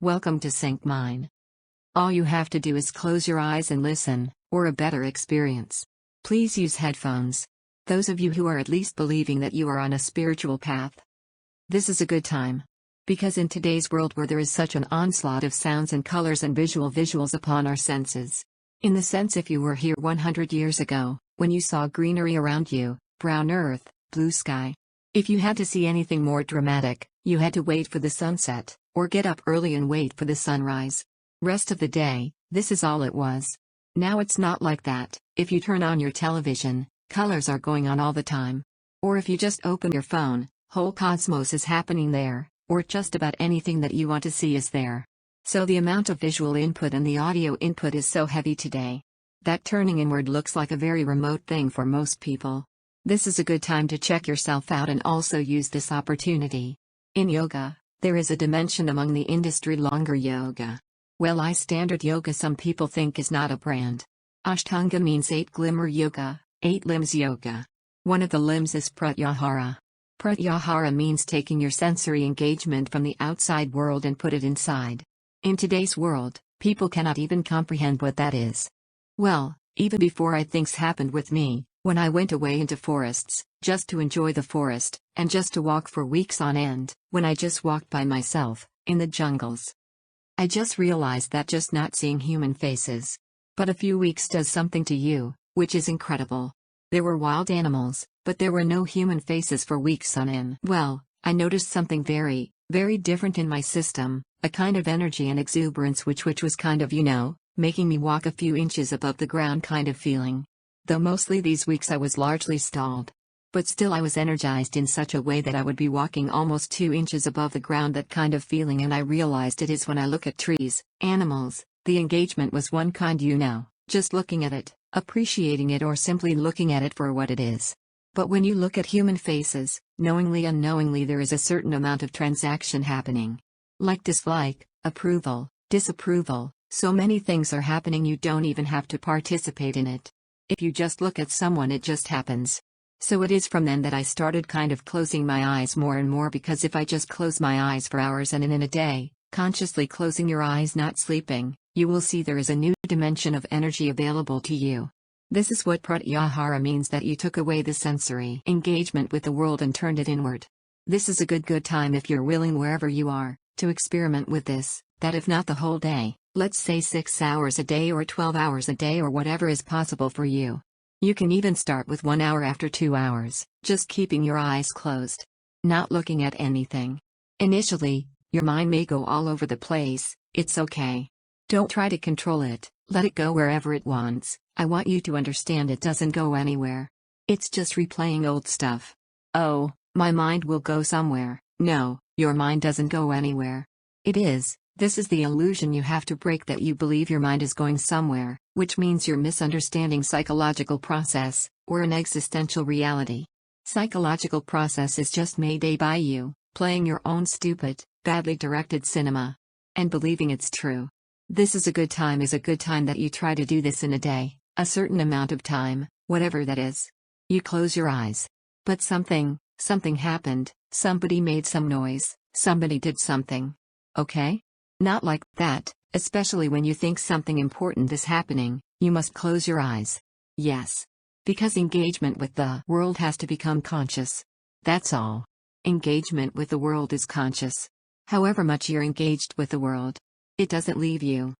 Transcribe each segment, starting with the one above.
Welcome to Sync Mine. All you have to do is close your eyes and listen, or a better experience. Please use headphones. Those of you who are at least believing that you are on a spiritual path. This is a good time. Because in today's world where there is such an onslaught of sounds and colors and visuals upon our senses. In the sense if you were here 100 years ago, when you saw greenery around you, brown earth, blue sky. If you had to see anything more dramatic, you had to wait for the sunset, or get up early and wait for the sunrise. Rest of the day, this is all it was. Now it's not like that. If you turn on your television, colors are going on all the time. Or if you just open your phone, whole cosmos is happening there, or just about anything that you want to see is there. So the amount of visual input and the audio input is so heavy today that turning inward looks like a very remote thing for most people. This is a good time to check yourself out and also use this opportunity. In yoga, there is a dimension among the industry longer yoga. Well, standard yoga some people think is not a brand. Ashtanga means 8 glimmer yoga, 8 limbs yoga. One of the limbs is pratyahara. Pratyahara means taking your sensory engagement from the outside world and put it inside. In today's world, people cannot even comprehend what that is. Well, even before things happened with me, when I went away into forests, just to enjoy the forest, and just to walk for weeks on end, when I just walked by myself, in the jungles. I just realized that just not seeing human faces. But a few weeks does something to you, which is incredible. There were wild animals, but there were no human faces for weeks on end. Well, I noticed something very, very different in my system, a kind of energy and exuberance which was kind of, making me walk a few inches above the ground kind of feeling. Though mostly these weeks I was largely stalled. But still I was energized in such a way that I would be walking almost 2 inches above the ground, that kind of feeling, and I realized it is when I look at trees, animals, the engagement was one kind, just looking at it, appreciating it, or simply looking at it for what it is. But when you look at human faces, knowingly unknowingly there is a certain amount of transaction happening. Like dislike, approval, disapproval, so many things are happening you don't even have to participate in it. If you just look at someone it just happens. So it is from then that I started kind of closing my eyes more and more, because if I just close my eyes for hours and in a day, consciously closing your eyes, not sleeping, you will see there is a new dimension of energy available to you. This is what pratyahara means, that you took away the sensory engagement with the world and turned it inward. This is a good time if you're willing, wherever you are, to experiment with this, that if not the whole day, let's say 6 hours a day or 12 hours a day or whatever is possible for you. You can even start with 1 hour after 2 hours, just keeping your eyes closed. Not looking at anything. Initially, your mind may go all over the place, it's okay. Don't try to control it, let it go wherever it wants. I want you to understand it doesn't go anywhere. It's just replaying old stuff. Oh, my mind will go somewhere. No, your mind doesn't go anywhere. This is the illusion you have to break, that you believe your mind is going somewhere, which means you're misunderstanding psychological process, or an existential reality. Psychological process is just made by you, playing your own stupid, badly directed cinema. And believing it's true. This is a good time that you try to do this in a day, a certain amount of time, whatever that is. You close your eyes. But something happened, somebody made some noise, somebody did something. Okay? Not like that, especially when you think something important is happening, you must close your eyes. Yes. Because engagement with the world has to become conscious. That's all. Engagement with the world is conscious. However much you're engaged with the world, it doesn't leave you,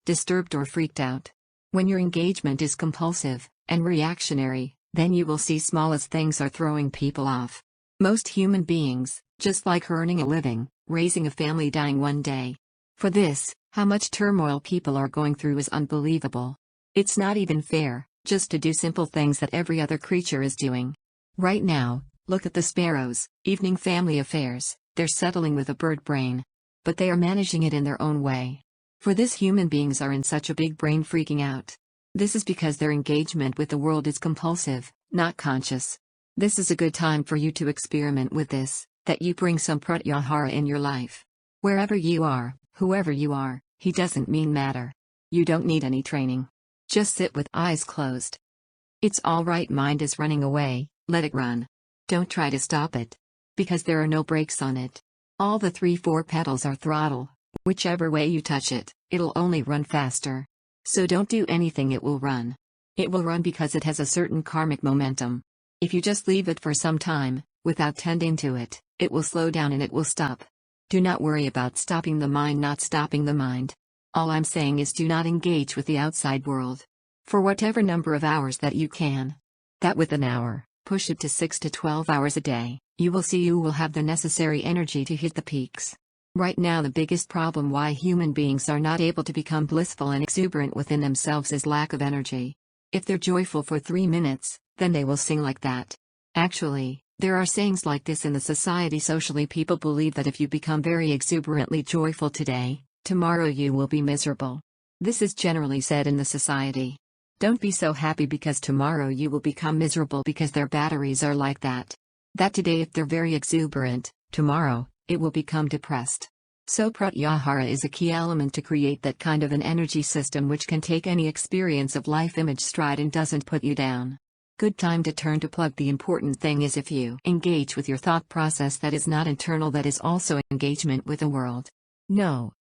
disturbed or freaked out. When your engagement is compulsive and reactionary, then you will see smallest things are throwing people off. Most human beings, just like earning a living, raising a family, dying one day. For this, how much turmoil people are going through is unbelievable. It's not even fair, just to do simple things that every other creature is doing. Right now, look at the sparrows, evening family affairs, they're settling with a bird brain. But they are managing it in their own way. For this, human beings are in such a big brain freaking out. This is because their engagement with the world is compulsive, not conscious. This is a good time for you to experiment with this, that you bring some pratyahara in your life. Wherever you are, whoever you are, he doesn't mean matter. You don't need any training. Just sit with eyes closed. It's alright, mind is running away, let it run. Don't try to stop it. Because there are no brakes on it. All the 3-4 pedals are throttle, Whichever way you touch it, it'll only run faster. So don't do anything it will run. It will run because it has a certain karmic momentum. If you just leave it for some time, without tending to it, it will slow down and it will stop. Do not worry about stopping the mind, not stopping the mind. All I'm saying is do not engage with the outside world. For whatever number of hours that you can. That with an hour, push it to 6 to 12 hours a day, you will see you will have the necessary energy to hit the peaks. Right now the biggest problem why human beings are not able to become blissful and exuberant within themselves is lack of energy. If they're joyful for 3 minutes, then they will sing like that. Actually, there are sayings like this in the society. Socially, people believe that if you become very exuberantly joyful today, tomorrow you will be miserable. This is generally said in the society. Don't be so happy because tomorrow you will become miserable, because their batteries are like that. That today if they're very exuberant, tomorrow, it will become depressed. So pratyahara is a key element to create that kind of an energy system which can take any experience of life image stride and doesn't put you down. Good time to turn to plug. The important thing is if you engage with your thought process that is not internal, that is also engagement with the world. No,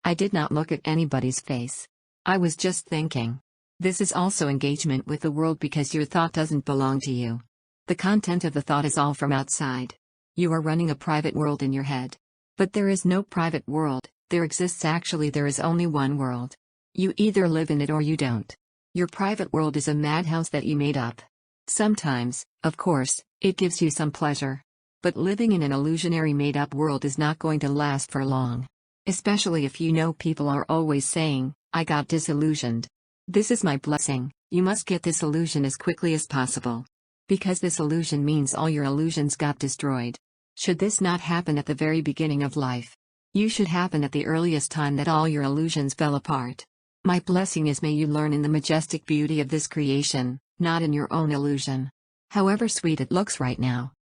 I did not look at anybody's face. I was just thinking. This is also engagement with the world because your thought doesn't belong to you. The content of the thought is all from outside. You are running a private world in your head. But there is no private world, there is only one world. You either live in it or you don't. Your private world is a madhouse that you made up. Sometimes, of course, it gives you some pleasure. But living in an illusionary made-up world is not going to last for long. Especially if you know people are always saying, I got disillusioned. This is my blessing, you must get this illusion as quickly as possible. Because this illusion means all your illusions got destroyed. Should this not happen at the very beginning of life? You should happen at the earliest time that all your illusions fell apart. My blessing is may you learn in the majestic beauty of this creation, not in your own illusion. However sweet it looks right now,